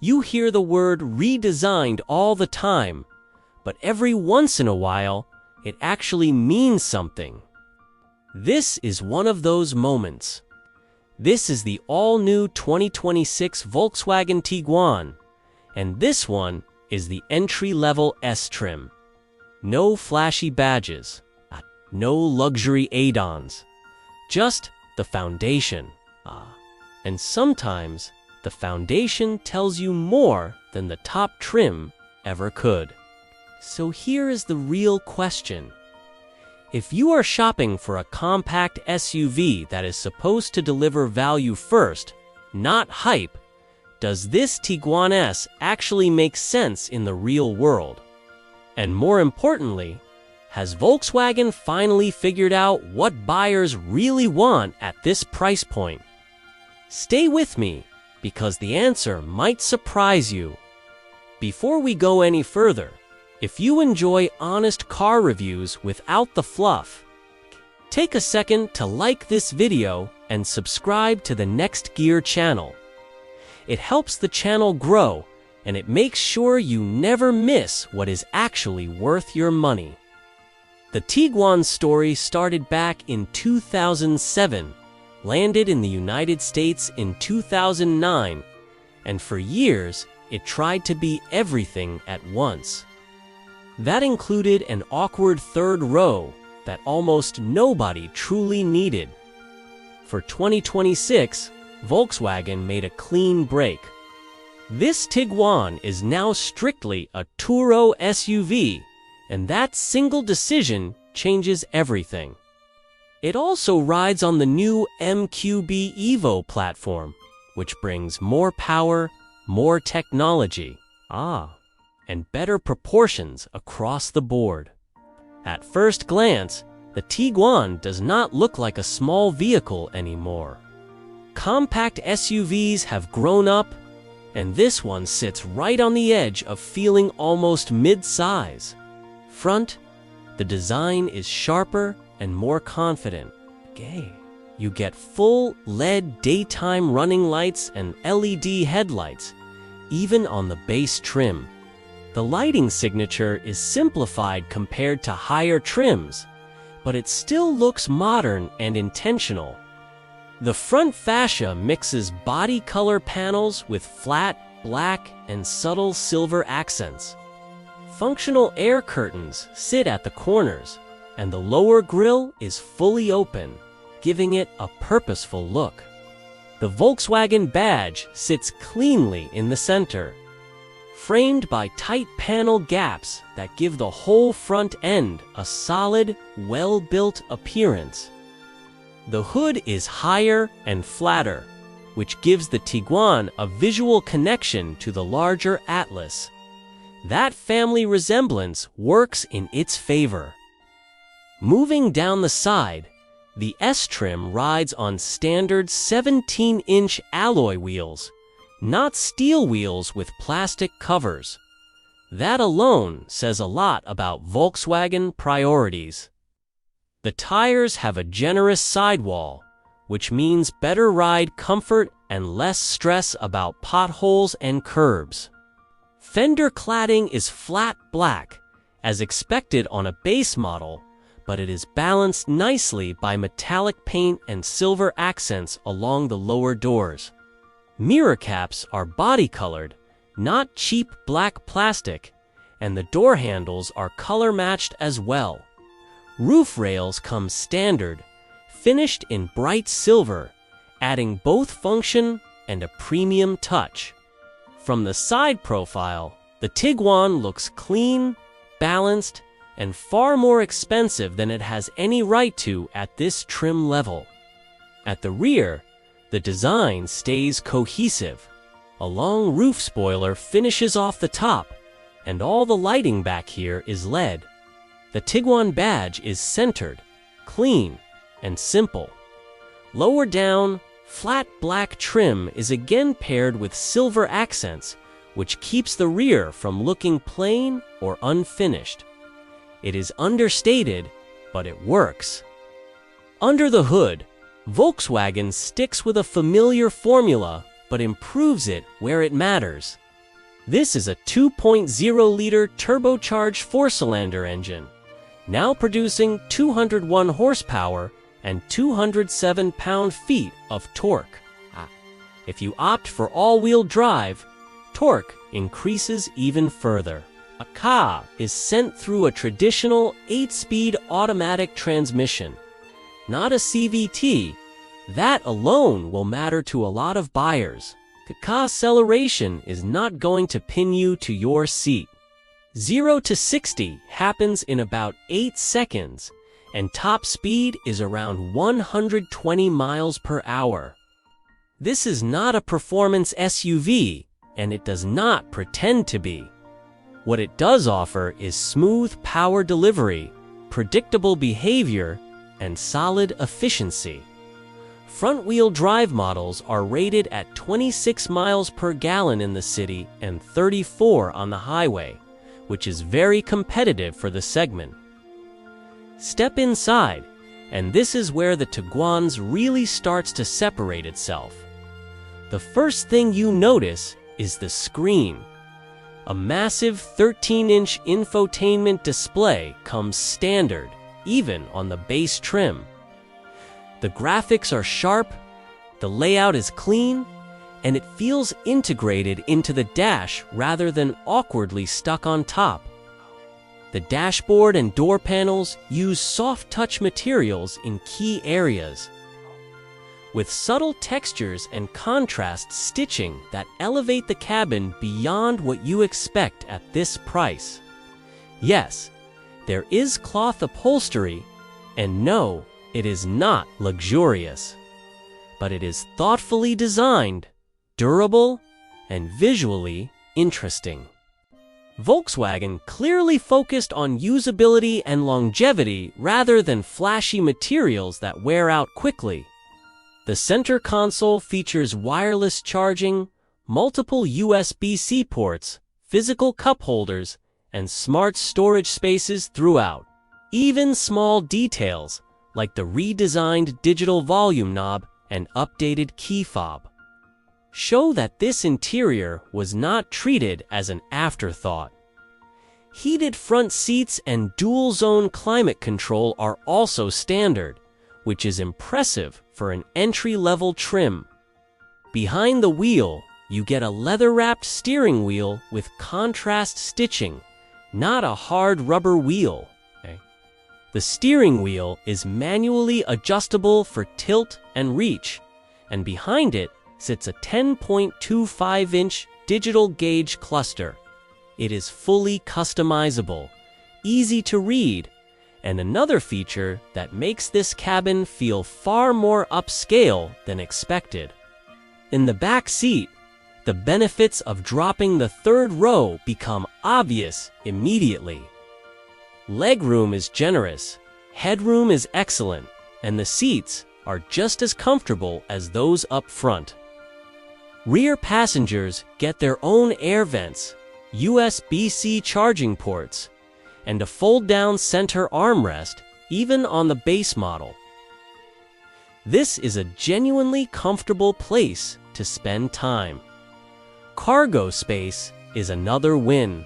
You hear the word redesigned all the time, but every once in a while, it actually means something. This is one of those moments. This is the all-new 2026 Volkswagen Tiguan, and this one is the entry-level S trim. No flashy badges, no luxury add-ons, just the foundation. And sometimes, the foundation tells you more than the top trim ever could. So here is the real question. If you are shopping for a compact SUV that is supposed to deliver value first, not hype, does this Tiguan S actually make sense in the real world? And more importantly, has Volkswagen finally figured out what buyers really want at this price point? Stay with me, because the answer might surprise you. Before we go any further, if you enjoy honest car reviews without the fluff, take a second to like this video and subscribe to the Next Gear channel. It helps the channel grow, and it makes sure you never miss what is actually worth your money. The Tiguan story started back in 2007, landed in the United States in 2009, and for years, it tried to be everything at once. That included an awkward third row that almost nobody truly needed. For 2026, Volkswagen made a clean break. This Tiguan is now strictly a two-row SUV, and that single decision changes everything. It also rides on the new MQB Evo platform, which brings more power, more technology, and better proportions across the board. At first glance, the Tiguan does not look like a small vehicle anymore. Compact SUVs have grown up, and this one sits right on the edge of feeling almost mid-size. Front, the design is sharper and more confident. You get full LED daytime running lights and LED headlights, even on the base trim. The lighting signature is simplified compared to higher trims, but it still looks modern and intentional. The front fascia mixes body color panels with flat, black, and subtle silver accents. Functional air curtains sit at the corners, and the lower grille is fully open, giving it a purposeful look. The Volkswagen badge sits cleanly in the center, framed by tight panel gaps that give the whole front end a solid, well-built appearance. The hood is higher and flatter, which gives the Tiguan a visual connection to the larger Atlas. That family resemblance works in its favor. Moving down the side, the S trim rides on standard 17-inch alloy wheels, not steel wheels with plastic covers. That alone says a lot about Volkswagen priorities. The tires have a generous sidewall, which means better ride comfort and less stress about potholes and curbs. Fender cladding is flat black, as expected on a base model, but it is balanced nicely by metallic paint and silver accents along the lower doors. Mirror caps are body-colored, not cheap black plastic, and the door handles are color-matched as well. Roof rails come standard, finished in bright silver, adding both function and a premium touch. From the side profile, the Tiguan looks clean, balanced, and far more expensive than it has any right to at this trim level. At the rear, the design stays cohesive. A long roof spoiler finishes off the top, and all the lighting back here is LED. The Tiguan badge is centered, clean, and simple. Lower down, flat black trim is again paired with silver accents, which keeps the rear from looking plain or unfinished. It is understated, but it works. Under the hood, Volkswagen sticks with a familiar formula, but improves it where it matters. This is a 2.0-liter turbocharged four-cylinder engine, now producing 201 horsepower and 207 pound-feet of torque. If you opt for all-wheel drive, torque increases even further. A car is sent through a traditional 8-speed automatic transmission, not a CVT. That alone will matter to a lot of buyers. The car acceleration is not going to pin you to your seat. 0 to 60 happens in about 8 seconds, and top speed is around 120 miles per hour. This is not a performance SUV, and it does not pretend to be. What it does offer is smooth power delivery, predictable behavior, and solid efficiency. Front-wheel drive models are rated at 26 miles per gallon in the city and 34 on the highway, which is very competitive for the segment. Step inside, and this is where the Tiguan really starts to separate itself. The first thing you notice is the screen. A massive 13-inch infotainment display comes standard, even on the base trim. The graphics are sharp, the layout is clean, and it feels integrated into the dash rather than awkwardly stuck on top. The dashboard and door panels use soft-touch materials in key areas, with subtle textures and contrast stitching that elevate the cabin beyond what you expect at this price. Yes, there is cloth upholstery, and no, it is not luxurious, but it is thoughtfully designed, durable, and visually interesting. Volkswagen clearly focused on usability and longevity rather than flashy materials that wear out quickly. The center console features wireless charging, multiple USB-C ports, physical cup holders, and smart storage spaces throughout. Even small details, like the redesigned digital volume knob and updated key fob, show that this interior was not treated as an afterthought. Heated front seats and dual-zone climate control are also standard, which is impressive for an entry-level trim. Behind the wheel, you get a leather-wrapped steering wheel with contrast stitching, not a hard rubber wheel. The steering wheel is manually adjustable for tilt and reach, and behind it sits a 10.25-inch digital gauge cluster. It is fully customizable, easy to read, and another feature that makes this cabin feel far more upscale than expected. In the back seat, the benefits of dropping the third row become obvious immediately. Legroom is generous, headroom is excellent, and the seats are just as comfortable as those up front. Rear passengers get their own air vents, USB-C charging ports, and a fold-down center armrest, even on the base model. This is a genuinely comfortable place to spend time. Cargo space is another win.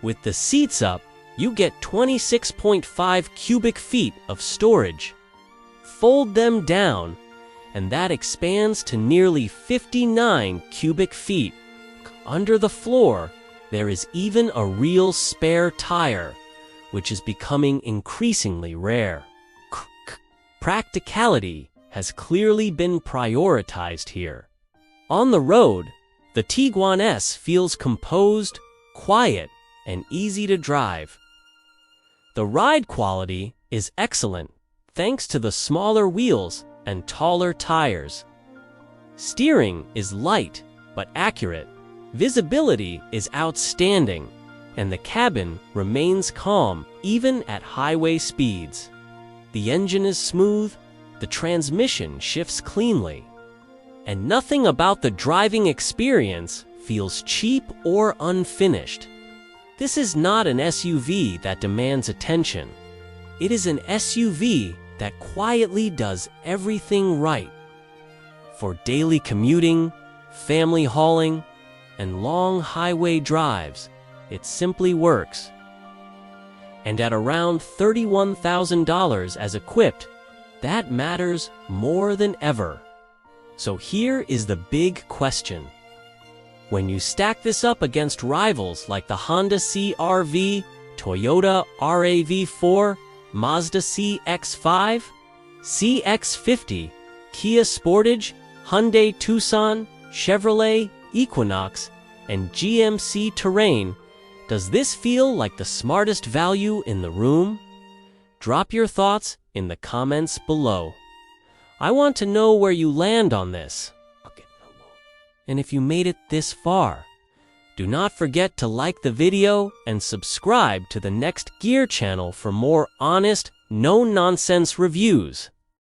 With the seats up, you get 26.5 cubic feet of storage. Fold them down, and that expands to nearly 59 cubic feet. Under the floor, there is even a real spare tire, which is becoming increasingly rare. Practicality has clearly been prioritized here. On the road, the Tiguan S feels composed, quiet, and easy to drive. The ride quality is excellent thanks to the smaller wheels and taller tires. Steering is light but accurate. Visibility is outstanding, and the cabin remains calm even at highway speeds. The engine is smooth, the transmission shifts cleanly, and nothing about the driving experience feels cheap or unfinished. This is not an SUV that demands attention. It is an SUV that quietly does everything right. For daily commuting, family hauling, and long highway drives, it simply works. And at around $31,000 as equipped, that matters more than ever. So here is the big question. When you stack this up against rivals like the Honda CR-V, Toyota RAV4, Mazda CX-5, CX-50, Kia Sportage, Hyundai Tucson, Chevrolet Equinox, and GMC Terrain, does this feel like the smartest value in the room? Drop your thoughts in the comments below. I want to know where you land on this. And if you made it this far, do not forget to like the video and subscribe to the Next Gear channel for more honest, no-nonsense reviews.